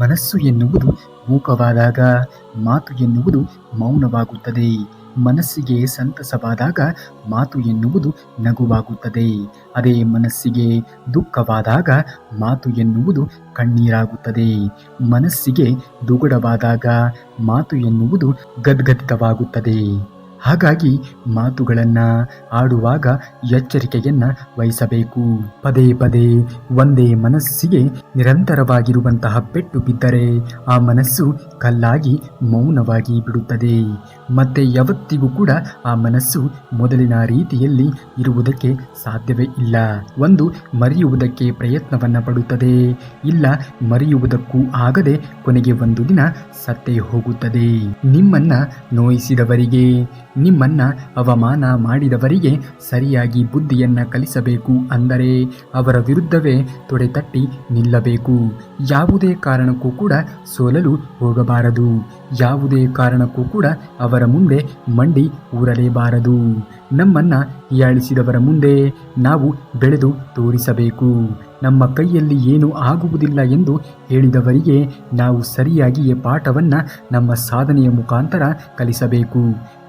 ಮನಸ್ಸು ಎನ್ನುವುದು ಮೂಕವಾದಾಗ ಮಾತು ಎನ್ನುವುದು ಮೌನವಾಗುತ್ತದೆ. ಮನಸ್ಸಿಗೆ ಸಂತಸವಾದಾಗ ಮಾತು ಎನ್ನುವುದು ನಗುವಾಗುತ್ತದೆ. ಅದೇ ಮನಸ್ಸಿಗೆ ದುಃಖವಾದಾಗ ಮಾತು ಎನ್ನುವುದು ಕಣ್ಣೀರಾಗುತ್ತದೆ. ಮನಸ್ಸಿಗೆ ದುಗುಡವಾದಾಗ ಮಾತು ಎನ್ನುವುದು ಗದ್ಗದಿತವಾಗುತ್ತದೆ. ಹಾಗಾಗಿ ಮಾತುಗಳನ್ನು ಆಡುವಾಗ ಎಚ್ಚರಿಕೆಯನ್ನು ವಹಿಸಬೇಕು. ಪದೇ ಪದೇ ಒಂದೇ ಮನಸ್ಸಿಗೆ ನಿರಂತರವಾಗಿರುವಂತಹ ಪೆಟ್ಟು ಬಿದ್ದರೆ ಆ ಮನಸ್ಸು ಕಲ್ಲಾಗಿ ಮೌನವಾಗಿ ಬಿಡುತ್ತದೆ. ಮತ್ತೆ ಯಾವತ್ತಿಗೂ ಕೂಡ ಆ ಮನಸ್ಸು ಮೊದಲಿನ ರೀತಿಯಲ್ಲಿ ಇರುವುದಕ್ಕೆ ಸಾಧ್ಯವೇ ಇಲ್ಲ. ಒಂದು ಮರೆಯುವುದಕ್ಕೆ ಪ್ರಯತ್ನವನ್ನು ಪಡುತ್ತದೆ, ಇಲ್ಲ ಮರೆಯುವುದಕ್ಕೂ ಆಗದೆ ಕೊನೆಗೆ ಒಂದು ದಿನ ಸತ್ತೇ ಹೋಗುತ್ತದೆ. ನಿಮ್ಮನ್ನ ನೋಯಿಸಿದವರಿಗೆ, ನಿಮ್ಮನ್ನ ಅವಮಾನ ಮಾಡಿದವರಿಗೆ ಸರಿಯಾಗಿ ಬುದ್ಧಿಯನ್ನ ಕಲಿಸಬೇಕು ಅಂದರೆ ಅವರ ವಿರುದ್ಧವೇ ತೊಡೆತಟ್ಟಿ ನಿಲ್ಲಬೇಕು. ಯಾವುದೇ ಕಾರಣಕ್ಕೂ ಕೂಡ ಸೋಲಲು ಹೋಗಬಾರದು. ಯಾವುದೇ ಕಾರಣಕ್ಕೂ ಕೂಡ ಅವರ ಮುಂದೆ ಮಂಡಿ ಊರಲೇಬಾರದು. ನಮ್ಮನ್ನ ಹೀಯಾಳಿಸಿದವರ ಮುಂದೆ ನಾವು ಬೆಳೆದು ತೋರಿಸಬೇಕು. ನಮ್ಮ ಕೈಯಲ್ಲಿ ಏನೂ ಆಗುವುದಿಲ್ಲ ಎಂದು ಹೇಳಿದವರಿಗೆ ನಾವು ಸರಿಯಾಗಿಯೇ ಪಾಠವನ್ನು ನಮ್ಮ ಸಾಧನೆಯ ಮುಖಾಂತರ ಕಲಿಸಬೇಕು.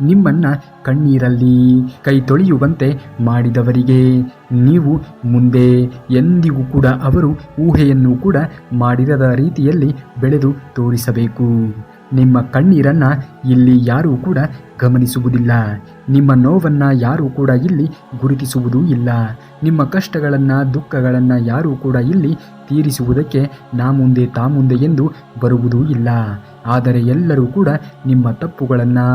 ನಿಮ್ಮನ್ನ ಕಣ್ಣೀರಲ್ಲಿ ಕೈ ತೊಳೆಯುವಂತೆ ಮಾಡಿದವರಿಗೆ ನೀವು ಮುಂದೆ ಎಂದಿಗೂ ಕೂಡ ಅವರು ಊಹೆಯನ್ನು ಕೂಡ ಮಾಡಿರದ ರೀತಿಯಲ್ಲಿ ಬೆಳೆದು ತೋರಿಸಬೇಕು. ನಿಮ್ಮ ಕಣ್ಣೀರನ್ನು ಇಲ್ಲಿ ಯಾರೂ ಕೂಡ ಗಮನಿಸುವುದಿಲ್ಲ. ನಿಮ್ಮ ನೋವನ್ನು ಯಾರೂ ಕೂಡ ಇಲ್ಲಿ ಗುರುತಿಸುವುದೂ ಇಲ್ಲ. ನಿಮ್ಮ ಕಷ್ಟಗಳನ್ನು ದುಃಖಗಳನ್ನು ಯಾರೂ ಕೂಡ ಇಲ್ಲಿ ತೀರಿಸುವುದಕ್ಕೆ ನಾ ಮುಂದೆ ತಾ ಮುಂದೆ ಎಂದು ಬರುವುದೂ ಇಲ್ಲ. ಆದರೆ ಎಲ್ಲರೂ ಕೂಡ ನಿಮ್ಮ ತಪ್ಪುಗಳನ್ನು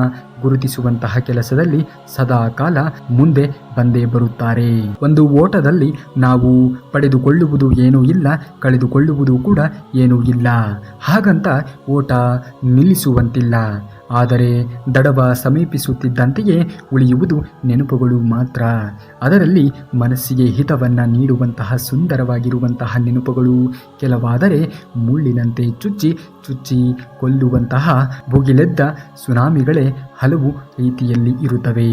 ಗುರುತಿಸುವಂತಹ ಕೆಲಸದಲ್ಲಿ ಸದಾ ಕಾಲ ಮುಂದೆ ಬಂದೇ ಬರುತ್ತಾರೆ. ಒಂದು ಓಟದಲ್ಲಿ ನಾವು ಪಡೆದುಕೊಳ್ಳುವುದು ಏನೂ ಇಲ್ಲ, ಕಳೆದುಕೊಳ್ಳುವುದು ಕೂಡ ಏನೂ ಇಲ್ಲ. ಹಾಗಂತ ಓಟ ನಿಲ್ಲಿಸುವಂತಿಲ್ಲ. ಆದರೆ ದಡವ ಸಮೀಪಿಸುತ್ತಿದ್ದಂತೆಯೇ ಉಳಿಯುವುದು ನೆನಪುಗಳು ಮಾತ್ರ. ಅದರಲ್ಲಿ ಮನಸ್ಸಿಗೆ ಹಿತವನ್ನು ನೀಡುವಂತಹ ಸುಂದರವಾಗಿರುವಂತಹ ನೆನಪುಗಳು ಕೆಲವಾದರೆ ಮುಳ್ಳಿನಂತೆ ಚುಚ್ಚಿ ಚುಚ್ಚಿ ಕೊಲ್ಲುವಂತಹ ಭುಗಿಲೆದ್ದ ಸುನಾಮಿಗಳೇ ಹಲವು ರೀತಿಯಲ್ಲಿ ಇರುತ್ತವೆ.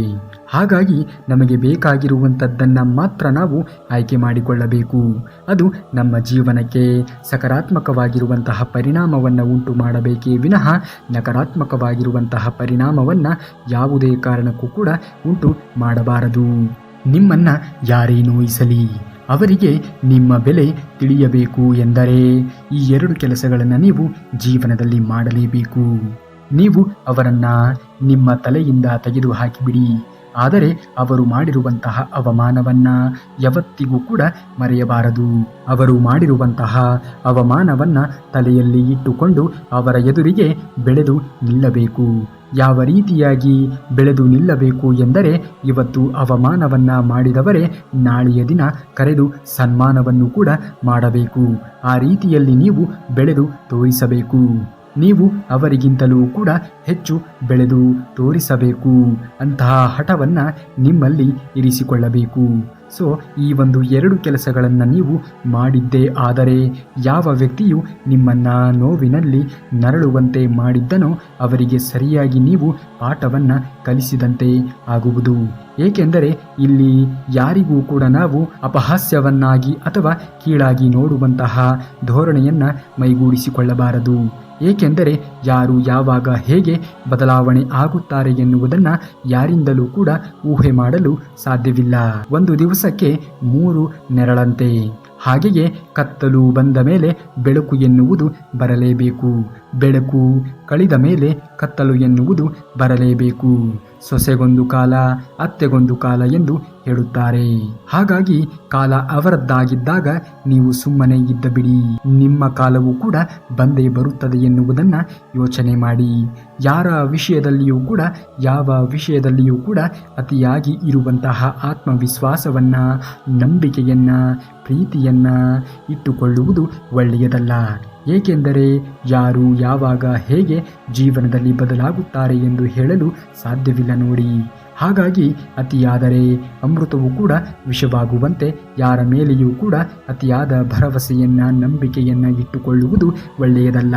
ಹಾಗಾಗಿ ನಮಗೆ ಬೇಕಾಗಿರುವಂಥದ್ದನ್ನು ಮಾತ್ರ ನಾವು ಆಯ್ಕೆ ಮಾಡಿಕೊಳ್ಳಬೇಕು. ಅದು ನಮ್ಮ ಜೀವನಕ್ಕೆ ಸಕಾರಾತ್ಮಕವಾಗಿರುವಂತಹ ಪರಿಣಾಮವನ್ನು ಉಂಟು ಮಾಡಬೇಕೇ ವಿನಃ ನಕಾರಾತ್ಮಕವಾಗಿರುವಂತಹ ಪರಿಣಾಮವನ್ನು ಯಾವುದೇ ಕಾರಣಕ್ಕೂ ಕೂಡ ಉಂಟು ಮಾಡಬಾರದು. ನಿಮ್ಮನ್ನು ಯಾರೇ ನೋಯಿಸಲಿ ಅವರಿಗೆ ನಿಮ್ಮ ಬೆಲೆ ತಿಳಿಯಬೇಕು ಎಂದರೆ ಈ ಎರಡು ಕೆಲಸಗಳನ್ನು ನೀವು ಜೀವನದಲ್ಲಿ ಮಾಡಲೇಬೇಕು. ನೀವು ಅವರನ್ನು ನಿಮ್ಮ ತಲೆಯಿಂದ ತೆಗೆದು ಹಾಕಿಬಿಡಿ. ಆದರೆ ಅವರು ಮಾಡಿರುವಂತಹ ಅವಮಾನವನ್ನು ಯಾವತ್ತಿಗೂ ಕೂಡ ಮರೆಯಬಾರದು. ಅವರು ಮಾಡಿರುವಂತಹ ಅವಮಾನವನ್ನು ತಲೆಯಲ್ಲಿ ಇಟ್ಟುಕೊಂಡು ಅವರ ಎದುರಿಗೆ ಬೆಳೆದು ನಿಲ್ಲಬೇಕು. ಯಾವ ರೀತಿಯಾಗಿ ಬೆಳೆದು ನಿಲ್ಲಬೇಕು ಎಂದರೆ ಇವತ್ತು ಅವಮಾನವನ್ನು ಮಾಡಿದವರೇ ನಾಳೆಯ ದಿನ ಕರೆದು ಸನ್ಮಾನವನ್ನು ಕೂಡ ಮಾಡಬೇಕು. ಆ ರೀತಿಯಲ್ಲಿ ನೀವು ಬೆಳೆದು ತೋರಿಸಬೇಕು. ನೀವು ಅವರಿಗಿಂತಲೂ ಕೂಡ ಹೆಚ್ಚು ಬೆಳೆದು ತೋರಿಸಬೇಕು. ಅಂತಹ ಹಠವನ್ನು ನಿಮ್ಮಲ್ಲಿ ಇರಿಸಿಕೊಳ್ಳಬೇಕು. ಸೊ ಈ ಒಂದು ಎರಡು ಕೆಲಸಗಳನ್ನು ನೀವು ಮಾಡಿದ್ದೇ ಆದರೆ ಯಾವ ವ್ಯಕ್ತಿಯು ನಿಮ್ಮನ್ನು ನೋವಿನಲ್ಲಿ ನರಳುವಂತೆ ಮಾಡಿದ್ದನೋ ಅವರಿಗೆ ಸರಿಯಾಗಿ ನೀವು ಪಾಠವನ್ನು ಕಲಿಸಿದಂತೆ ಆಗುವುದು. ಏಕೆಂದರೆ ಇಲ್ಲಿ ಯಾರಿಗೂ ಕೂಡ ನಾವು ಅಪಹಾಸ್ಯವನ್ನಾಗಿ ಅಥವಾ ಕೀಳಾಗಿ ನೋಡುವಂತಹ ಧೋರಣೆಯನ್ನು ಮೈಗೂಡಿಸಿಕೊಳ್ಳಬಾರದು. ಏಕೆಂದರೆ ಯಾರು ಯಾವಾಗ ಹೇಗೆ ಬದಲಾವಣೆ ಆಗುತ್ತಾರೆ ಎನ್ನುವುದನ್ನು ಯಾರಿಂದಲೂ ಕೂಡ ಊಹೆ ಮಾಡಲು ಸಾಧ್ಯವಿಲ್ಲ. ಒಂದು ದಿವಸಕ್ಕೆ 3 ನೆರಳಂತೆ. ಹಾಗೆಯೇ ಕತ್ತಲು ಬಂದ ಮೇಲೆ ಬೆಳಕು ಎನ್ನುವುದು ಬರಲೇಬೇಕು. ಬೆಳಕು ಕಳೆದ ಮೇಲೆ ಕತ್ತಲು ಎನ್ನುವುದು ಬರಲೇಬೇಕು. ಸೊಸೆಗೊಂದು ಕಾಲ, ಅತ್ತೆಗೊಂದು ಕಾಲ ಎಂದು ಹೇಳುತ್ತಾರೆ. ಹಾಗಾಗಿ ಕಾಲ ಅವರದ್ದಾಗಿದ್ದಾಗ ನೀವು ಸುಮ್ಮನೆ ಇದ್ದ ಬಿಡಿ. ನಿಮ್ಮ ಕಾಲವೂ ಕೂಡ ಬಂದೇ ಬರುತ್ತದೆ ಎನ್ನುವುದನ್ನು ಯೋಚನೆ ಮಾಡಿ. ಯಾರ ವಿಷಯದಲ್ಲಿಯೂ ಕೂಡ ಯಾವ ವಿಷಯದಲ್ಲಿಯೂ ಕೂಡ ಅತಿಯಾಗಿ ಇರುವಂತಹ ಆತ್ಮವಿಶ್ವಾಸವನ್ನು, ನಂಬಿಕೆಯನ್ನು, ಪ್ರೀತಿಯನ್ನು ಇಟ್ಟುಕೊಳ್ಳುವುದು ಒಳ್ಳೆಯದಲ್ಲ. ಏಕೆಂದರೆ ಯಾರು ಯಾವಾಗ ಹೇಗೆ ಜೀವನದಲ್ಲಿ ಬದಲಾಗುತ್ತಾರೆ ಎಂದು ಹೇಳಲು ಸಾಧ್ಯವಿಲ್ಲ ನೋಡಿ. ಹಾಗಾಗಿ ಅತಿಯಾದರೆ ಅಮೃತವೂ ಕೂಡ ವಿಷವಾಗುವಂತೆ ಯಾರ ಮೇಲೆಯೂ ಕೂಡ ಅತಿಯಾದ ಭರವಸೆಯನ್ನು, ನಂಬಿಕೆಯನ್ನು ಇಟ್ಟುಕೊಳ್ಳುವುದು ಒಳ್ಳೆಯದಲ್ಲ.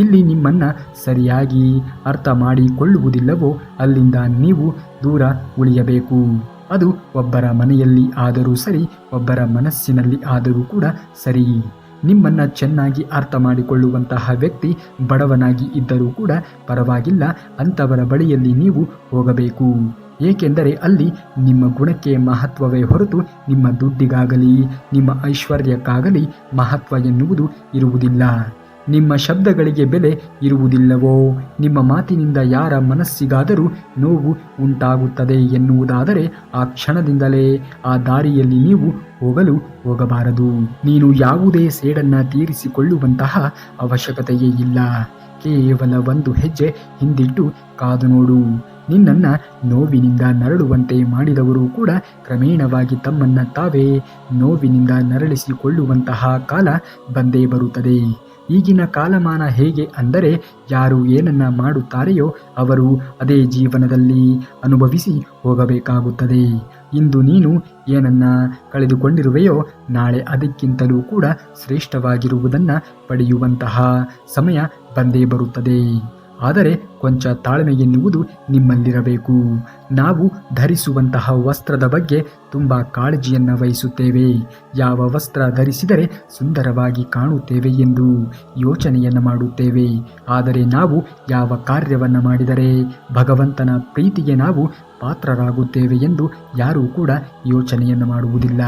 ಇಲ್ಲಿ ನಿಮ್ಮನ್ನು ಸರಿಯಾಗಿ ಅರ್ಥ ಮಾಡಿಕೊಳ್ಳುವುದಿಲ್ಲವೋ ಅಲ್ಲಿಂದ ನೀವು ದೂರ ಉಳಿಯಬೇಕು. ಅದು ಒಬ್ಬರ ಮನೆಯಲ್ಲಿ ಆದರೂ ಸರಿ, ಒಬ್ಬರ ಮನಸ್ಸಿನಲ್ಲಿ ಆದರೂ ಕೂಡ ಸರಿ. ನಿಮ್ಮನ್ನ ಚೆನ್ನಾಗಿ ಅರ್ಥ ಮಾಡಿಕೊಳ್ಳುವಂತಹ ವ್ಯಕ್ತಿ ಬಡವನಾಗಿ ಇದ್ದರೂ ಕೂಡ ಪರವಾಗಿಲ್ಲ, ಅಂಥವರ ಬಳಿಯಲ್ಲಿ ನೀವು ಹೋಗಬೇಕು. ಏಕೆಂದರೆ ಅಲ್ಲಿ ನಿಮ್ಮ ಗುಣಕ್ಕೆ ಮಹತ್ವವೇ ಹೊರತು ನಿಮ್ಮ ದುಡ್ಡಿಗಾಗಲಿ ನಿಮ್ಮ ಐಶ್ವರ್ಯಕ್ಕಾಗಲಿ ಮಹತ್ವ ಎನ್ನುವುದು ಇರುವುದಿಲ್ಲ. ನಿಮ್ಮ ಶಬ್ದಗಳಿಗೆ ಬೆಲೆ ಇರುವುದಿಲ್ಲವೋ, ನಿಮ್ಮ ಮಾತಿನಿಂದ ಯಾರ ಮನಸ್ಸಿಗಾದರೂ ನೋವು ಉಂಟಾಗುತ್ತದೆ ಎನ್ನುವುದಾದರೆ ಆ ಕ್ಷಣದಿಂದಲೇ ಆ ದಾರಿಯಲ್ಲಿ ನೀವು ಹೋಗಬಾರದು. ನೀನು ಯಾವುದೇ ಸೇಡನ್ನ ತೀರಿಸಿಕೊಳ್ಳುವಂತಹ ಅವಶ್ಯಕತೆಯೇ ಇಲ್ಲ. ಕೇವಲ ಒಂದು ಹೆಜ್ಜೆ ಹಿಂದಿಟ್ಟು ಕಾದು ನೋಡು. ನಿನ್ನನ್ನು ನೋವಿನಿಂದ ನರಳುವಂತೆ ಮಾಡಿದವರು ಕೂಡ ಕ್ರಮೇಣವಾಗಿ ತಮ್ಮನ್ನ ತಾವೇ ನೋವಿನಿಂದ ನರಳಿಸಿಕೊಳ್ಳುವಂತಹ ಕಾಲ ಬಂದೇ ಬರುತ್ತದೆ. ಈಗಿನ ಕಾಲಮಾನ ಹೇಗೆ ಅಂದರೆ, ಯಾರು ಏನನ್ನ ಮಾಡುತ್ತಾರೆಯೋ ಅವರು ಅದೇ ಜೀವನದಲ್ಲಿ ಅನುಭವಿಸಿ ಹೋಗಬೇಕಾಗುತ್ತದೆ. ಇಂದು ನೀನು ಏನನ್ನ ಕಳೆದುಕೊಂಡಿರುವೆಯೋ ನಾಳೆ ಅದಕ್ಕಿಂತಲೂ ಕೂಡ ಶ್ರೇಷ್ಠವಾಗಿರುವುದನ್ನು ಪಡೆಯುವಂತಹ ಸಮಯ ಬಂದೇ ಬರುತ್ತದೆ. ಆದರೆ ಕೊಂಚ ತಾಳ್ಮೆ ಎನ್ನುವುದು ನಿಮ್ಮಲ್ಲಿರಬೇಕು. ನಾವು ಧರಿಸುವಂತಹ ವಸ್ತ್ರದ ಬಗ್ಗೆ ತುಂಬ ಕಾಳಜಿಯನ್ನು ವಹಿಸುತ್ತೇವೆ. ಯಾವ ವಸ್ತ್ರ ಧರಿಸಿದರೆ ಸುಂದರವಾಗಿ ಕಾಣುತ್ತೇವೆ ಎಂದು ಯೋಚನೆಯನ್ನು ಮಾಡುತ್ತೇವೆ. ಆದರೆ ನಾವು ಯಾವ ಕಾರ್ಯವನ್ನು ಮಾಡಿದರೆ ಭಗವಂತನ ಪ್ರೀತಿಗೆ ನಾವು ಪಾತ್ರರಾಗುತ್ತೇವೆ ಎಂದು ಯಾರೂ ಕೂಡ ಯೋಚನೆಯನ್ನು ಮಾಡುವುದಿಲ್ಲ.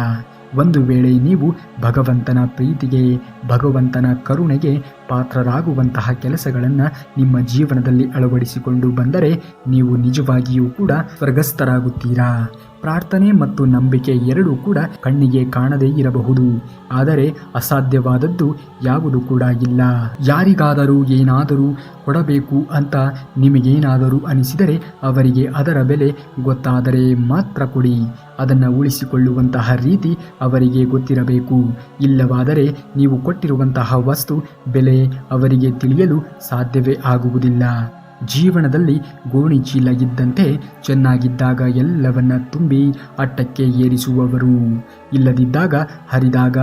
ಒಂದು ವೇಳೆ ನೀವು ಭಗವಂತನ ಪ್ರೀತಿಗೆ, ಭಗವಂತನ ಕರುಣೆಗೆ ಪಾತ್ರರಾಗುವಂತಹ ಕೆಲಸಗಳನ್ನು ನಿಮ್ಮ ಜೀವನದಲ್ಲಿ ಅಳವಡಿಸಿಕೊಂಡು ಬಂದರೆ ನೀವು ನಿಜವಾಗಿಯೂ ಕೂಡ ಸ್ವರ್ಗಸ್ಥರಾಗುತ್ತೀರಾ. ಪ್ರಾರ್ಥನೆ ಮತ್ತು ನಂಬಿಕೆ ಎರಡೂ ಕೂಡ ಕಣ್ಣಿಗೆ ಕಾಣದೇ ಇರಬಹುದು, ಆದರೆ ಅಸಾಧ್ಯವಾದದ್ದು ಯಾವುದು ಕೂಡ ಇಲ್ಲ. ಯಾರಿಗಾದರೂ ಏನಾದರೂ ಕೊಡಬೇಕು ಅಂತ ನಿಮಗೇನಾದರೂ ಅನಿಸಿದರೆ ಅವರಿಗೆ ಅದರ ಬೆಲೆ ಗೊತ್ತಾದರೆ ಮಾತ್ರ ಕೊಡಿ. ಅದನ್ನು ಉಳಿಸಿಕೊಳ್ಳುವಂತಹ ರೀತಿ ಅವರಿಗೆ ಗೊತ್ತಿರಬೇಕು. ಇಲ್ಲವಾದರೆ ನೀವು ಕೊಟ್ಟಿರುವಂತಹ ವಸ್ತು ಬೆಲೆ ಅವರಿಗೆ ತಿಳಿಯಲು ಸಾಧ್ಯವೇ ಆಗುವುದಿಲ್ಲ. ಜೀವನದಲ್ಲಿ ಗೋಣಿ ಚೀಲ ಇದ್ದಂತೆ ಚೆನ್ನಾಗಿದ್ದಾಗ ಎಲ್ಲವನ್ನ ತುಂಬಿ ಅಟ್ಟಕ್ಕೆ ಏರಿಸುವವರು, ಇಲ್ಲದಿದ್ದಾಗ ಹರಿದಾಗ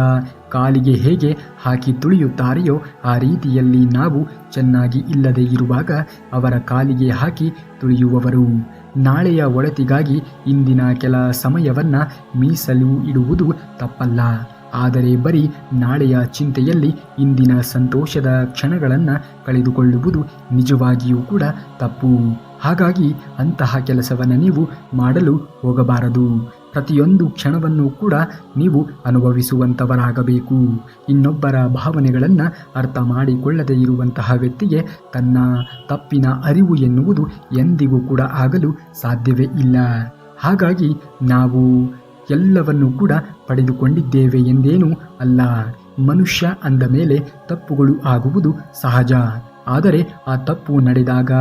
ಕಾಲಿಗೆ ಹೇಗೆ ಹಾಕಿ ತುಳಿಯುತ್ತಾರೆಯೋ ಆ ರೀತಿಯಲ್ಲಿ ನಾವು ಚೆನ್ನಾಗಿ ಇಲ್ಲದೆ ಇರುವಾಗ ಅವರ ಕಾಲಿಗೆ ಹಾಕಿ ತುಳಿಯುವವರು. ನಾಳೆಯ ಒಳಿತಿಗಾಗಿ ಇಂದಿನ ಕೆಲ ಸಮಯವನ್ನು ಮೀಸಲು ಇಡುವುದು ತಪ್ಪಲ್ಲ, ಆದರೆ ಬರೀ ನಾಳೆಯ ಚಿಂತೆಯಲ್ಲಿ ಇಂದಿನ ಸಂತೋಷದ ಕ್ಷಣಗಳನ್ನು ಕಳೆದುಕೊಳ್ಳುವುದು ನಿಜವಾಗಿಯೂ ಕೂಡ ತಪ್ಪು. ಹಾಗಾಗಿ ಅಂತಹ ಕೆಲಸವನ್ನು ನೀವು ಮಾಡಲು ಹೋಗಬಾರದು. ಪ್ರತಿಯೊಂದು ಕ್ಷಣವನ್ನು ಕೂಡ ನೀವು ಅನುಭವಿಸುವಂಥವರಾಗಬೇಕು. ಇನ್ನೊಬ್ಬರ ಭಾವನೆಗಳನ್ನು ಅರ್ಥ ಮಾಡಿಕೊಳ್ಳದೇ ಇರುವಂತಹ ವ್ಯಕ್ತಿಗೆ ತನ್ನ ತಪ್ಪಿನ ಅರಿವು ಎನ್ನುವುದು ಎಂದಿಗೂ ಕೂಡ ಆಗಲು ಸಾಧ್ಯವೇ ಇಲ್ಲ. ಹಾಗಾಗಿ ನಾವು ಎಲ್ಲವನ್ನೂ ಕೂಡ ಪಡೆದುಕೊಂಡಿದ್ದೇವೆ ಎಂದೇನೂ ಅಲ್ಲ. ಮನುಷ್ಯ ಅಂದ ಮೇಲೆ ತಪ್ಪುಗಳು ಆಗುವುದು ಸಹಜ. ಆದರೆ ಆ ತಪ್ಪು ನಡೆದಾಗ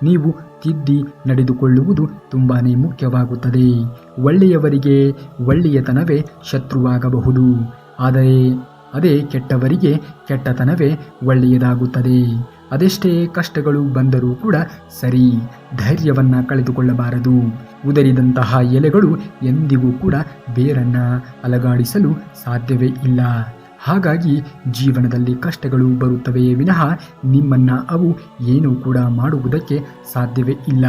ನೀವು ತಿದ್ದಿ ನಡೆದುಕೊಳ್ಳುವುದು ತುಂಬಾ ಮುಖ್ಯವಾಗುತ್ತದೆ. ಒಳ್ಳೆಯವರಿಗೆ ಒಳ್ಳೆಯತನವೇ ಶತ್ರುವಾಗಬಹುದು, ಆದರೆ ಅದೇ ಕೆಟ್ಟವರಿಗೆ ಕೆಟ್ಟತನವೇ ಒಳ್ಳೆಯದಾಗುತ್ತದೆ. ಅದೆಷ್ಟೇ ಕಷ್ಟಗಳು ಬಂದರೂ ಕೂಡ ಸರಿ, ಧೈರ್ಯವನ್ನು ಕಳೆದುಕೊಳ್ಳಬಾರದು. ಉದರಿದಂತಹ ಎಲೆಗಳು ಎಂದಿಗೂ ಕೂಡ ಬೇರನ್ನು ಅಲಗಾಡಿಸಲು ಸಾಧ್ಯವೇ ಇಲ್ಲ. ಹಾಗಾಗಿ ಜೀವನದಲ್ಲಿ ಕಷ್ಟಗಳು ಬರುತ್ತವೆಯೇ ವಿನಃ ನಿಮ್ಮನ್ನು ಅವು ಏನೂ ಕೂಡ ಮಾಡುವುದಕ್ಕೆ ಸಾಧ್ಯವೇ ಇಲ್ಲ.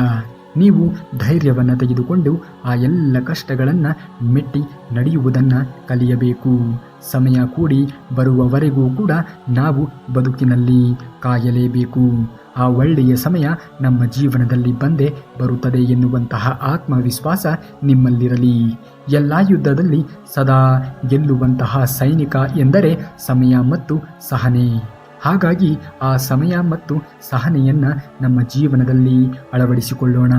ನೀವು ಧೈರ್ಯವನ್ನು ತೆಗೆದುಕೊಂಡು ಆ ಎಲ್ಲ ಕಷ್ಟಗಳನ್ನು ಮೆಟ್ಟಿ ನಡೆಯುವುದನ್ನು ಕಲಿಯಬೇಕು. ಸಮಯ ಕೂಡಿ ಬರುವವರೆಗೂ ಕೂಡ ನಾವು ಬದುಕಿನಲ್ಲಿ ಕಾಯಲೇಬೇಕು. ಆ ಒಳ್ಳೆಯ ಸಮಯ ನಮ್ಮ ಜೀವನದಲ್ಲಿ ಬಂದೇ ಬರುತ್ತದೆ ಎನ್ನುವಂತಹ ಆತ್ಮವಿಶ್ವಾಸ ನಿಮ್ಮಲ್ಲಿರಲಿ. ಎಲ್ಲ ಯುದ್ಧದಲ್ಲಿ ಸದಾ ಗೆಲ್ಲುವಂತಹ ಸೈನಿಕ ಎಂದರೆ ಸಮಯ ಮತ್ತು ಸಹನೆ. ಹಾಗಾಗಿ ಆ ಸಮಯ ಮತ್ತು ಸಹನೆಯನ್ನು ನಮ್ಮ ಜೀವನದಲ್ಲಿ ಅಳವಡಿಸಿಕೊಳ್ಳೋಣ.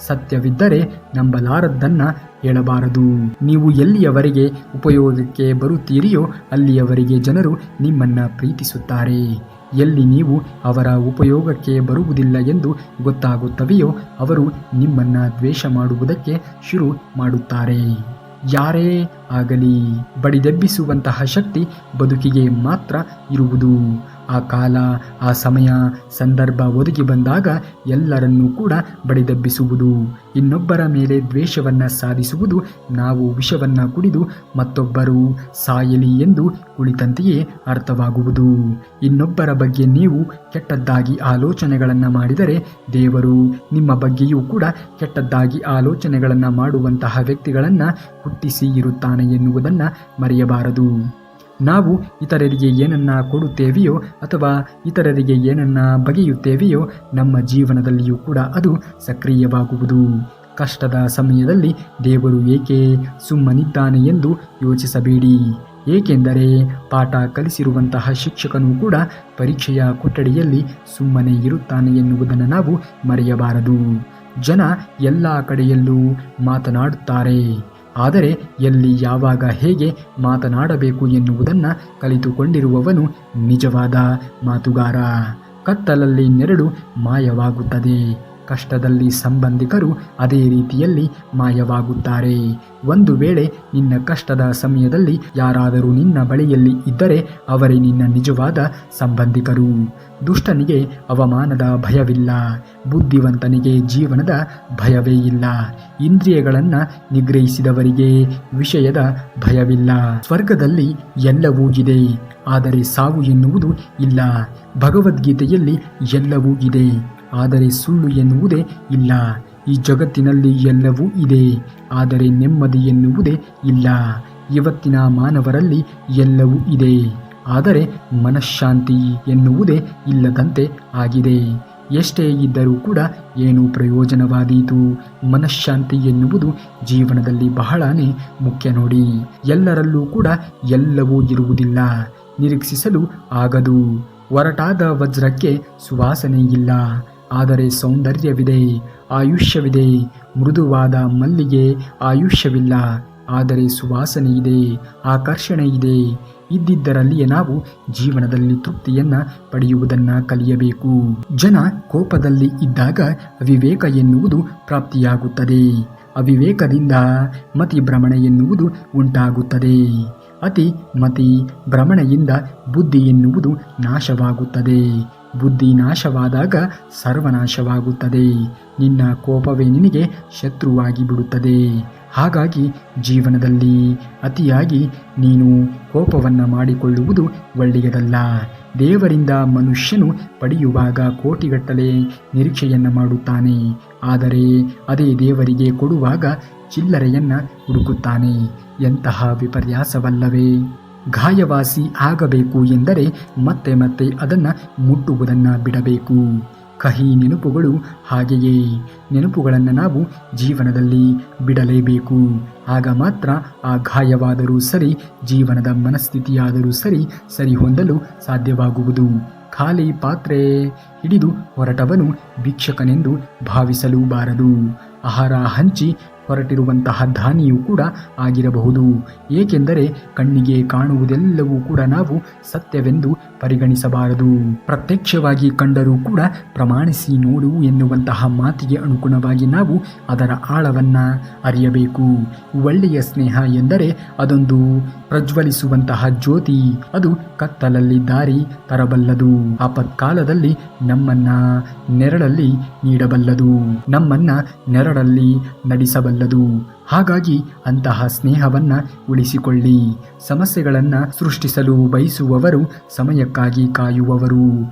ಸತ್ಯವಿದ್ದರೆ ನಂಬಲಾರದ್ದನ್ನು ಹೇಳಬಾರದು. ನೀವು ಎಲ್ಲಿಯವರೆಗೆ ಉಪಯೋಗಕ್ಕೆ ಬರುತ್ತೀರಿಯೋ ಅಲ್ಲಿಯವರೆಗೆ ಜನರು ನಿಮ್ಮನ್ನು ಪ್ರೀತಿಸುತ್ತಾರೆ. ಎಲ್ಲಿ ನೀವು ಅವರ ಉಪಯೋಗಕ್ಕೆ ಬರುವುದಿಲ್ಲ ಎಂದು ಗೊತ್ತಾಗುತ್ತವೆಯೋ ಅವರು ನಿಮ್ಮನ್ನು ದ್ವೇಷ ಮಾಡುವುದಕ್ಕೆ ಶುರು ಮಾಡುತ್ತಾರೆ. ಯಾರೇ ಆಗಲಿ ಬಡಿದೆಬ್ಬಿಸುವಂತಹ ಶಕ್ತಿ ಬದುಕಿಗೆ ಮಾತ್ರ ಇರುವುದು. ಆ ಕಾಲ, ಆ ಸಮಯ, ಸಂದರ್ಭ ಒದಗಿ ಬಂದಾಗ ಎಲ್ಲರನ್ನೂ ಕೂಡ ಬಡಿದೆಬ್ಬಿಸುವುದು. ಇನ್ನೊಬ್ಬರ ಮೇಲೆ ದ್ವೇಷವನ್ನು ಸಾಧಿಸುವುದು ನಾವು ವಿಷವನ್ನು ಕುಡಿದು ಮತ್ತೊಬ್ಬರು ಸಾಯಲಿ ಎಂದು ಕುಳಿತಂತೆಯೇ ಅರ್ಥವಾಗುವುದು. ಇನ್ನೊಬ್ಬರ ಬಗ್ಗೆ ನೀವು ಕೆಟ್ಟದ್ದಾಗಿ ಆಲೋಚನೆಗಳನ್ನು ಮಾಡಿದರೆ ದೇವರು ನಿಮ್ಮ ಬಗ್ಗೆಯೂ ಕೂಡ ಕೆಟ್ಟದ್ದಾಗಿ ಆಲೋಚನೆಗಳನ್ನು ಮಾಡುವಂತಹ ವ್ಯಕ್ತಿಗಳನ್ನು ಹುಟ್ಟಿಸಿ ಇರುತ್ತಾನೆ ಎನ್ನುವುದನ್ನು ಮರೆಯಬಾರದು. ನಾವು ಇತರರಿಗೆ ಏನನ್ನ ಕೊಡುತ್ತೇವೆಯೋ ಅಥವಾ ಇತರರಿಗೆ ಏನನ್ನ ಬಗೆಯುತ್ತೇವೆಯೋ ನಮ್ಮ ಜೀವನದಲ್ಲಿಯೂ ಕೂಡ ಅದು ಸಕ್ರಿಯವಾಗುವುದು. ಕಷ್ಟದ ಸಮಯದಲ್ಲಿ ದೇವರು ಏಕೆ ಸುಮ್ಮನಿದ್ದಾನೆ ಎಂದು ಯೋಚಿಸಬೇಡಿ. ಏಕೆಂದರೆ ಪಾಠ ಕಲಿಸಿರುವಂತಹ ಶಿಕ್ಷಕನು ಕೂಡ ಪರೀಕ್ಷೆಯ ಕೊಠಡಿಯಲ್ಲಿ ಸುಮ್ಮನೆ ಇರುತ್ತಾನೆ ಎನ್ನುವುದನ್ನು ನಾವು ಮರೆಯಬಾರದು. ಜನ ಎಲ್ಲ ಕಡೆಯಲ್ಲೂ ಮಾತನಾಡುತ್ತಾರೆ, ಆದರೆ ಎಲ್ಲಿ ಯಾವಾಗ ಹೇಗೆ ಮಾತನಾಡಬೇಕು ಎನ್ನುವುದನ್ನು ಕಲಿತುಕೊಂಡಿರುವವನು ನಿಜವಾದ ಮಾತುಗಾರ. ಕತ್ತಲಲ್ಲಿ ನೆರಳು ಮಾಯವಾಗುತ್ತದೆ, ಕಷ್ಟದಲ್ಲಿ ಸಂಬಂಧಿಕರು ಅದೇ ರೀತಿಯಲ್ಲಿ ಮಾಯವಾಗುತ್ತಾರೆ. ಒಂದು ವೇಳೆ ನಿನ್ನ ಕಷ್ಟದ ಸಮಯದಲ್ಲಿ ಯಾರಾದರೂ ನಿನ್ನ ಬಳಿಯಲ್ಲಿ ಇದ್ದರೆ ಅವರೇ ನಿನ್ನ ನಿಜವಾದ ಸಂಬಂಧಿಕರು. ದುಷ್ಟನಿಗೆ ಅವಮಾನದ ಭಯವಿಲ್ಲ, ಬುದ್ಧಿವಂತನಿಗೆ ಜೀವನದ ಭಯವೇ ಇಲ್ಲ. ಇಂದ್ರಿಯಗಳನ್ನು ನಿಗ್ರಹಿಸಿದವರಿಗೆ ವಿಷಯದ ಭಯವಿಲ್ಲ. ಸ್ವರ್ಗದಲ್ಲಿ ಎಲ್ಲವೂ ಇದೆ, ಆದರೆ ಸಾವು ಎನ್ನುವುದು ಇಲ್ಲ. ಭಗವದ್ಗೀತೆಯಲ್ಲಿ ಎಲ್ಲವೂ ಇದೆ, ಆದರೆ ಸುಳ್ಳು ಎನ್ನುವುದೇ ಇಲ್ಲ. ಈ ಜಗತ್ತಿನಲ್ಲಿ ಎಲ್ಲವೂ ಇದೆ, ಆದರೆ ನೆಮ್ಮದಿ ಎನ್ನುವುದೇ ಇಲ್ಲ. ಇವತ್ತಿನ ಮಾನವರಲ್ಲಿ ಎಲ್ಲವೂ ಇದೆ, ಆದರೆ ಮನಃಶಾಂತಿ ಎನ್ನುವುದೇ ಇಲ್ಲದಂತೆ ಆಗಿದೆ. ಎಷ್ಟೇ ಇದ್ದರೂ ಕೂಡ ಏನು ಪ್ರಯೋಜನವಾದೀತು? ಮನಃಶಾಂತಿ ಎನ್ನುವುದು ಜೀವನದಲ್ಲಿ ಬಹಳನೇ ಮುಖ್ಯ ನೋಡಿ. ಎಲ್ಲರಲ್ಲೂ ಕೂಡ ಎಲ್ಲವೂ ಇರುವುದಿಲ್ಲ, ನಿರೀಕ್ಷಿಸಲು ಆಗದು. ಒರಟಾದ ವಜ್ರಕ್ಕೆ ಸುವಾಸನೆ ಇಲ್ಲ, ಆದರೆ ಸೌಂದರ್ಯವಿದೆ, ಆಯುಷ್ಯವಿದೆ. ಮೃದುವಾದ ಮಲ್ಲಿಗೆ ಆಯುಷ್ಯವಿಲ್ಲ, ಆದರೆ ಸುವಾಸನೆ ಇದೆ, ಆಕರ್ಷಣೆ ಇದೆ. ಇದ್ದಿದ್ದರಲ್ಲಿಯೇ ನಾವು ಜೀವನದಲ್ಲಿ ತೃಪ್ತಿಯನ್ನು ಪಡೆಯುವುದನ್ನು ಕಲಿಯಬೇಕು. ಜನ ಕೋಪದಲ್ಲಿ ಇದ್ದಾಗ ಅವಿವೇಕ ಎನ್ನುವುದು ಪ್ರಾಪ್ತಿಯಾಗುತ್ತದೆ. ಅವಿವೇಕದಿಂದ ಮತಿಭ್ರಮಣೆ ಎನ್ನುವುದು ಉಂಟಾಗುತ್ತದೆ. ಅತಿ ಮತಿ ಭ್ರಮಣೆಯಿಂದ ಬುದ್ಧಿ ಎನ್ನುವುದು ನಾಶವಾಗುತ್ತದೆ. ಬುದ್ಧಿ ನಾಶವಾದಾಗ ಸರ್ವನಾಶವಾಗುತ್ತದೆ. ನಿನ್ನ ಕೋಪವೇ ನಿನಗೆ ಶತ್ರುವಾಗಿ ಬಿಡುತ್ತದೆ. ಹಾಗಾಗಿ ಜೀವನದಲ್ಲಿ ಅತಿಯಾಗಿ ನೀನು ಕೋಪವನ್ನು ಮಾಡಿಕೊಳ್ಳುವುದು ಒಳ್ಳೆಯದಲ್ಲ. ದೇವರಿಂದ ಮನುಷ್ಯನು ಪಡೆಯುವಾಗ ಕೋಟಿಗಟ್ಟಲೆ ನಿರೀಕ್ಷೆಯನ್ನು ಮಾಡುತ್ತಾನೆ, ಆದರೆ ಅದೇ ದೇವರಿಗೆ ಕೊಡುವಾಗ ಚಿಲ್ಲರೆಯನ್ನು ಹುಡುಕುತ್ತಾನೆ. ಎಂತಹ ವಿಪರ್ಯಾಸವಲ್ಲವೇ? ಗಾಯವಾಸಿ ಆಗಬೇಕು ಎಂದರೆ ಮತ್ತೆ ಮತ್ತೆ ಅದನ್ನು ಮುಟ್ಟುವುದನ್ನು ಬಿಡಬೇಕು. ಕಹಿ ನೆನಪುಗಳು ಹಾಗೆಯೇ. ನೆನಪುಗಳನ್ನು ನಾವು ಜೀವನದಲ್ಲಿ ಬಿಡಲೇಬೇಕು. ಆಗ ಮಾತ್ರ ಆ ಗಾಯವಾದರೂ ಸರಿ, ಜೀವನದ ಮನಸ್ಥಿತಿಯಾದರೂ ಸರಿ ಹೊಂದಲು ಸಾಧ್ಯವಾಗುವುದು. ಖಾಲಿ ಪಾತ್ರೆ ಹಿಡಿದು ಹೊರಟವನು ಭಿಕ್ಷಕನೆಂದು ಭಾವಿಸಲೂ ಬಾರದು. ಆಹಾರ ಹಂಚಿ ಹೊರಟಿರುವಂತಹ ದಾನಿಯೂ ಕೂಡ ಆಗಿರಬಹುದು. ಏಕೆಂದರೆ ಕಣ್ಣಿಗೆ ಕಾಣುವುದೆಲ್ಲವೂ ಕೂಡ ನಾವು ಸತ್ಯವೆಂದು ಪರಿಗಣಿಸಬಾರದು. ಪ್ರತ್ಯಕ್ಷವಾಗಿ ಕಂಡರೂ ಕೂಡ ಪ್ರಮಾಣಿಸಿ ನೋಡು ಎನ್ನುವಂತಹ ಮಾತಿಗೆ ಅನುಗುಣವಾಗಿ ನಾವು ಅದರ ಆಳವನ್ನು ಅರಿಯಬೇಕು. ಒಳ್ಳೆಯ ಸ್ನೇಹ ಎಂದರೆ ಅದೊಂದು ಪ್ರಜ್ವಲಿಸುವಂತಹ ಜ್ಯೋತಿ. ಅದು ಕತ್ತಲಲ್ಲಿ ದಾರಿ ತರಬಲ್ಲದು, ಆಪತ್ಕಾಲದಲ್ಲಿ ನಮ್ಮನ್ನ ನೆರಳಲ್ಲಿ ನೀಡಬಲ್ಲದು, ನಮ್ಮನ್ನ ನೆರಳಲ್ಲಿ ನಡೆಸಬಲ್ಲದು. ಹಾಗಾಗಿ ಅಂತಹ ಸ್ನೇಹವನ್ನ ಉಳಿಸಿಕೊಳ್ಳಿ. ಸಮಸ್ಯೆಗಳನ್ನು ಸೃಷ್ಟಿಸಲು ಬಯಸುವವರು ಸಮಯಕ್ಕಾಗಿ ಕಾಯುವವರು,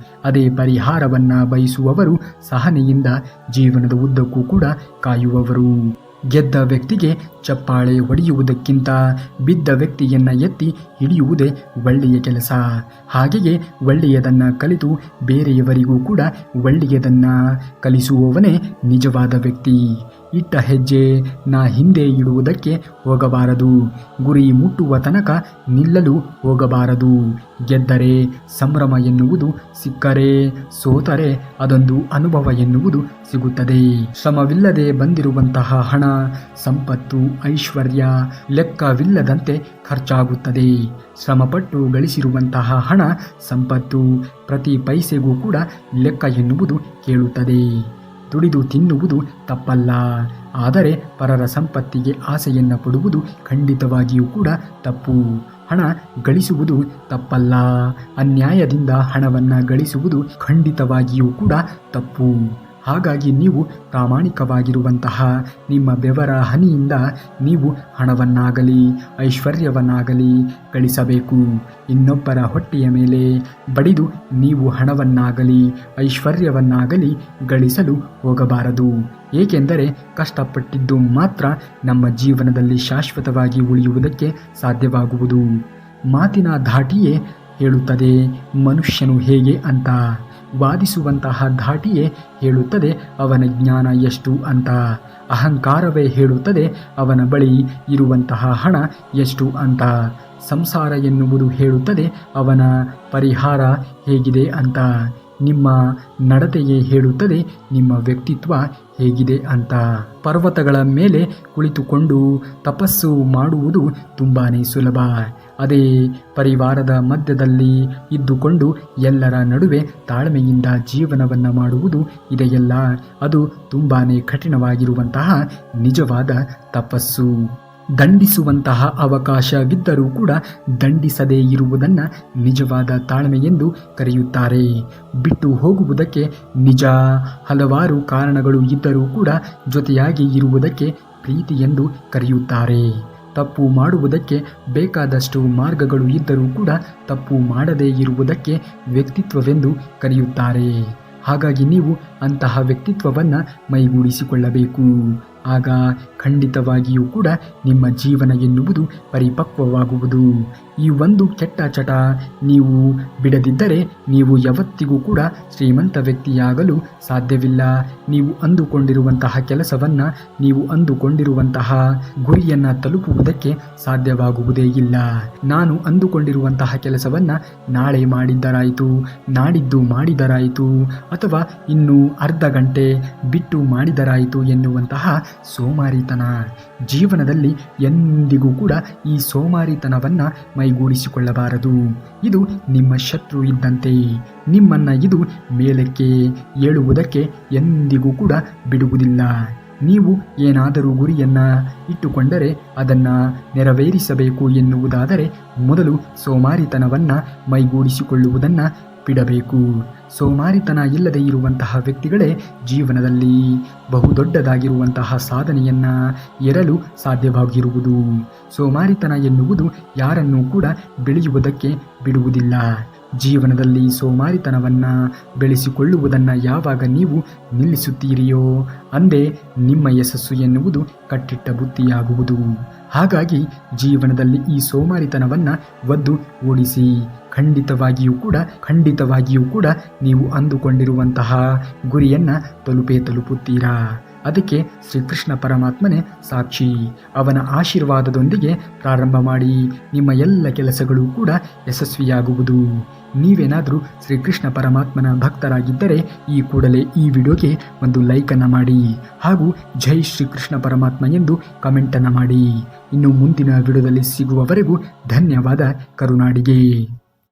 ಅದೇ ಪರಿಹಾರವನ್ನ ಬಯಸುವವರು ಸಹನೆಯಿಂದ ಜೀವನದ ಉದ್ದಕ್ಕೂ ಕೂಡ ಕಾಯುವವರು. ಗೆದ್ದ ವ್ಯಕ್ತಿಗೆ ಚಪ್ಪಾಳೆ ಹೊಡೆಯುವುದಕ್ಕಿಂತ ಬಿದ್ದ ವ್ಯಕ್ತಿಯನ್ನ ಎತ್ತಿ ಹಿಡಿಯುವುದೇ ಒಳ್ಳೆಯ ಕೆಲಸ. ಹಾಗೆಯೇ ಒಳ್ಳೆಯದನ್ನು ಕಲಿತು ಬೇರೆಯವರಿಗೂ ಕೂಡ ಒಳ್ಳೆಯದನ್ನು ಕಲಿಸುವವನೇ ನಿಜವಾದ ವ್ಯಕ್ತಿ. ಇಟ್ಟ ಹೆಜ್ಜೆ ನಾ ಹಿಂದೆ ಇಡುವುದಕ್ಕೆ ಹೋಗಬಾರದು. ಗುರಿ ಮುಟ್ಟುವ ತನಕ ನಿಲ್ಲಲು ಹೋಗಬಾರದು. ಗೆದ್ದರೆ ಸಂಭ್ರಮ ಎನ್ನುವುದು, ಸಿಕ್ಕರೆ ಸೋತರೆ ಅದೊಂದು ಅನುಭವ ಎನ್ನುವುದು ಸಿಗುತ್ತದೆ. ಶ್ರಮವಿಲ್ಲದೆ ಬಂದಿರುವಂತಹ ಹಣ, ಸಂಪತ್ತು, ಐಶ್ವರ್ಯ ಲೆಕ್ಕವಿಲ್ಲದಂತೆ ಖರ್ಚಾಗುತ್ತದೆ. ಶ್ರಮಪಟ್ಟು ಗಳಿಸಿರುವಂತಹ ಹಣ, ಸಂಪತ್ತು ಪ್ರತಿ ಪೈಸೆಗೂ ಕೂಡ ಲೆಕ್ಕ ಎನ್ನುವುದು ಕೇಳುತ್ತದೆ. ದುಡಿದು ತಿನ್ನುವುದು ತಪ್ಪಲ್ಲ, ಆದರೆ ಪರರ ಸಂಪತ್ತಿಗೆ ಆಸೆಯನ್ನು ಪಡುವುದು ಖಂಡಿತವಾಗಿಯೂ ಕೂಡ ತಪ್ಪು. ಹಣ ಗಳಿಸುವುದು ತಪ್ಪಲ್ಲ, ಅನ್ಯಾಯದಿಂದ ಹಣವನ್ನು ಗಳಿಸುವುದು ಖಂಡಿತವಾಗಿಯೂ ಕೂಡ ತಪ್ಪು. ಹಾಗಾಗಿ ನೀವು ಪ್ರಾಮಾಣಿಕವಾಗಿರುವಂತಹ ನಿಮ್ಮ ಬೆವರ ಹನಿಯಿಂದ ನೀವು ಹಣವನ್ನಾಗಲಿ ಐಶ್ವರ್ಯವನ್ನಾಗಲಿ ಗಳಿಸಬೇಕು. ಇನ್ನೊಬ್ಬರ ಹೊಟ್ಟೆಯ ಮೇಲೆ ಬಡಿದು ನೀವು ಹಣವನ್ನಾಗಲಿ ಐಶ್ವರ್ಯವನ್ನಾಗಲಿ ಗಳಿಸಲು ಹೋಗಬಾರದು. ಏಕೆಂದರೆ ಕಷ್ಟಪಟ್ಟಿದ್ದು ಮಾತ್ರ ನಮ್ಮ ಜೀವನದಲ್ಲಿ ಶಾಶ್ವತವಾಗಿ ಉಳಿಯುವುದಕ್ಕೆ ಸಾಧ್ಯವಾಗುವುದು. ಮಾತಿನ ಧಾಟಿಯೇ ಹೇಳುತ್ತದೆ ಮನುಷ್ಯನು ಹೇಗೆ ಅಂತ. ವಾದಿಸುವಂತಹ ಧಾಟಿಯೇ ಹೇಳುತ್ತದೆ ಅವನ ಜ್ಞಾನ ಎಷ್ಟು ಅಂತ. ಅಹಂಕಾರವೇ ಹೇಳುತ್ತದೆ ಅವನ ಬಳಿ ಇರುವಂತಹ ಹಣ ಎಷ್ಟು ಅಂತ. ಸಂಸಾರ ಎನ್ನುವುದು ಹೇಳುತ್ತದೆ ಅವನ ಪರಿಹಾರ ಹೇಗಿದೆ ಅಂತ. ನಿಮ್ಮ ನಡತೆಯೇ ಹೇಳುತ್ತದೆ ನಿಮ್ಮ ವ್ಯಕ್ತಿತ್ವ ಹೇಗಿದೆ ಅಂತ. ಪರ್ವತಗಳ ಮೇಲೆ ಕುಳಿತುಕೊಂಡು ತಪಸ್ಸು ಮಾಡುವುದು ತುಂಬಾ ಸುಲಭ. ಅದೇ ಪರಿವಾರದ ಮಧ್ಯದಲ್ಲಿ ಇದ್ದುಕೊಂಡು ಎಲ್ಲರ ನಡುವೆ ತಾಳ್ಮೆಯಿಂದ ಜೀವನವನ್ನು ಮಾಡುವುದು ಇದೆಯಲ್ಲ, ಅದು ತುಂಬಾ ಕಠಿಣವಾಗಿರುವಂತಹ ನಿಜವಾದ ತಪಸ್ಸು. ದಂಡಿಸುವಂತಹ ಅವಕಾಶವಿದ್ದರೂ ಕೂಡ ದಂಡಿಸದೇ ಇರುವುದನ್ನು ನಿಜವಾದ ತಾಳ್ಮೆ ಎಂದು ಕರೆಯುತ್ತಾರೆ. ಬಿಟ್ಟು ಹೋಗುವುದಕ್ಕೆ ನಿಜ ಹಲವಾರು ಕಾರಣಗಳು ಇದ್ದರೂ ಕೂಡ ಜೊತೆಯಾಗಿ ಇರುವುದಕ್ಕೆ ಪ್ರೀತಿ ಎಂದು ಕರೆಯುತ್ತಾರೆ. ತಪ್ಪು ಮಾಡುವುದಕ್ಕೆ ಬೇಕಾದಷ್ಟು ಮಾರ್ಗಗಳು ಇದ್ದರೂ ಕೂಡ ತಪ್ಪು ಮಾಡದೇ ಇರುವುದಕ್ಕೆ ವ್ಯಕ್ತಿತ್ವವೆಂದು ಕರೆಯುತ್ತಾರೆ. ಹಾಗಾಗಿ ನೀವು ಅಂತಹ ವ್ಯಕ್ತಿತ್ವವನ್ನು ಮೈಗೂಡಿಸಿಕೊಳ್ಳಬೇಕು. ಆಗ ಖಂಡಿತವಾಗಿಯೂ ಕೂಡ ನಿಮ್ಮ ಜೀವನ ಎನ್ನುವುದು ಪರಿಪಕ್ವವಾಗುವುದು. ಈ ಒಂದು ಕೆಟ್ಟ ಚಟ ನೀವು ಬಿಡದಿದ್ದರೆ ನೀವು ಯಾವತ್ತಿಗೂ ಕೂಡ ಶ್ರೀಮಂತ ವ್ಯಕ್ತಿಯಾಗಲು ಸಾಧ್ಯವಿಲ್ಲ. ನೀವು ಅಂದುಕೊಂಡಿರುವಂತಹ ಕೆಲಸವನ್ನು, ನೀವು ಅಂದುಕೊಂಡಿರುವಂತಹ ಗುರಿಯನ್ನು ತಲುಪುವುದಕ್ಕೆ ಸಾಧ್ಯವಾಗುವುದೇ ಇಲ್ಲ. ನಾನು ಅಂದುಕೊಂಡಿರುವಂತಹ ಕೆಲಸವನ್ನು ನಾಳೆ ಮಾಡಿದ್ದರಾಯಿತು, ನಾಡಿದ್ದು ಮಾಡಿದರಾಯಿತು, ಅಥವಾ ಇನ್ನು ಅರ್ಧ ಗಂಟೆ ಬಿಟ್ಟು ಮಾಡಿದರಾಯಿತು ಎನ್ನುವಂತಹ ಸೋಮಾರಿತನ. ಜೀವನದಲ್ಲಿ ಎಂದಿಗೂ ಕೂಡ ಈ ಸೋಮಾರಿತನವನ್ನು ಮೈಗೂಡಿಸಿಕೊಳ್ಳಬಾರದು. ಇದು ನಿಮ್ಮ ಶತ್ರು ಇದ್ದಂತೆ. ನಿಮ್ಮನ್ನು ಇದು ಮೇಲಕ್ಕೆ ಏಳುವುದಕ್ಕೆ ಎಂದಿಗೂ ಕೂಡ ಬಿಡುವುದಿಲ್ಲ. ನೀವು ಏನಾದರೂ ಗುರಿಯನ್ನು ಇಟ್ಟುಕೊಂಡರೆ ಅದನ್ನು ನೆರವೇರಿಸಬೇಕು ಎನ್ನುವುದಾದರೆ ಮೊದಲು ಸೋಮಾರಿತನವನ್ನು ಮೈಗೂಡಿಸಿಕೊಳ್ಳುವುದನ್ನು ಬಿಡಬೇಕು. ಸೋಮಾರಿತನ ಇಲ್ಲದೆ ಇರುವಂತಹ ವ್ಯಕ್ತಿಗಳೇ ಜೀವನದಲ್ಲಿ ಬಹುದೊಡ್ಡದಾಗಿರುವಂತಹ ಸಾಧನೆಯನ್ನು ಎರಲು ಸಾಧ್ಯವಾಗಿರುವುದು. ಸೋಮಾರಿತನ ಎನ್ನುವುದು ಯಾರನ್ನೂ ಕೂಡ ಬೆಳೆಯುವುದಕ್ಕೆ ಬಿಡುವುದಿಲ್ಲ. ಜೀವನದಲ್ಲಿ ಸೋಮಾರಿತನವನ್ನು ಬೆಳೆಸಿಕೊಳ್ಳುವುದನ್ನು ಯಾವಾಗ ನೀವು ನಿಲ್ಲಿಸುತ್ತೀರಿಯೋ ಅಂದೇ ನಿಮ್ಮ ಯಶಸ್ಸು ಎನ್ನುವುದು ಕಟ್ಟಿಟ್ಟ ಬುತ್ತಿಯಾಗುವುದು. ಹಾಗಾಗಿ ಜೀವನದಲ್ಲಿ ಈ ಸೋಮಾರಿತನವನ್ನು ಒದ್ದು ಓಡಿಸಿ. ಖಂಡಿತವಾಗಿಯೂ ಕೂಡ ನೀವು ಅಂದುಕೊಂಡಿರುವಂತಹ ಗುರಿಯನ್ನು ತಲುಪುತ್ತೀರಾ. ಅದಕ್ಕೆ ಶ್ರೀಕೃಷ್ಣ ಪರಮಾತ್ಮನೇ ಸಾಕ್ಷಿ. ಅವನ ಆಶೀರ್ವಾದದೊಂದಿಗೆ ಪ್ರಾರಂಭ ಮಾಡಿ, ನಿಮ್ಮ ಎಲ್ಲ ಕೆಲಸಗಳು ಕೂಡ ಯಶಸ್ವಿಯಾಗುವುದು. ನೀವೇನಾದರೂ ಶ್ರೀಕೃಷ್ಣ ಪರಮಾತ್ಮನ ಭಕ್ತರಾಗಿದ್ದರೆ ಈ ಕೂಡಲೇ ಈ ವಿಡಿಯೋಗೆ ಒಂದು ಲೈಕನ್ನು ಮಾಡಿ, ಹಾಗೂ ಜೈ ಶ್ರೀಕೃಷ್ಣ ಪರಮಾತ್ಮ ಎಂದು ಕಮೆಂಟನ್ನು ಮಾಡಿ. ಇನ್ನು ಮುಂದಿನ ವಿಡಿಯೋದಲ್ಲಿ ಸಿಗುವವರೆಗೂ ಧನ್ಯವಾದ. ಕರುನಾಡಿಗೆ.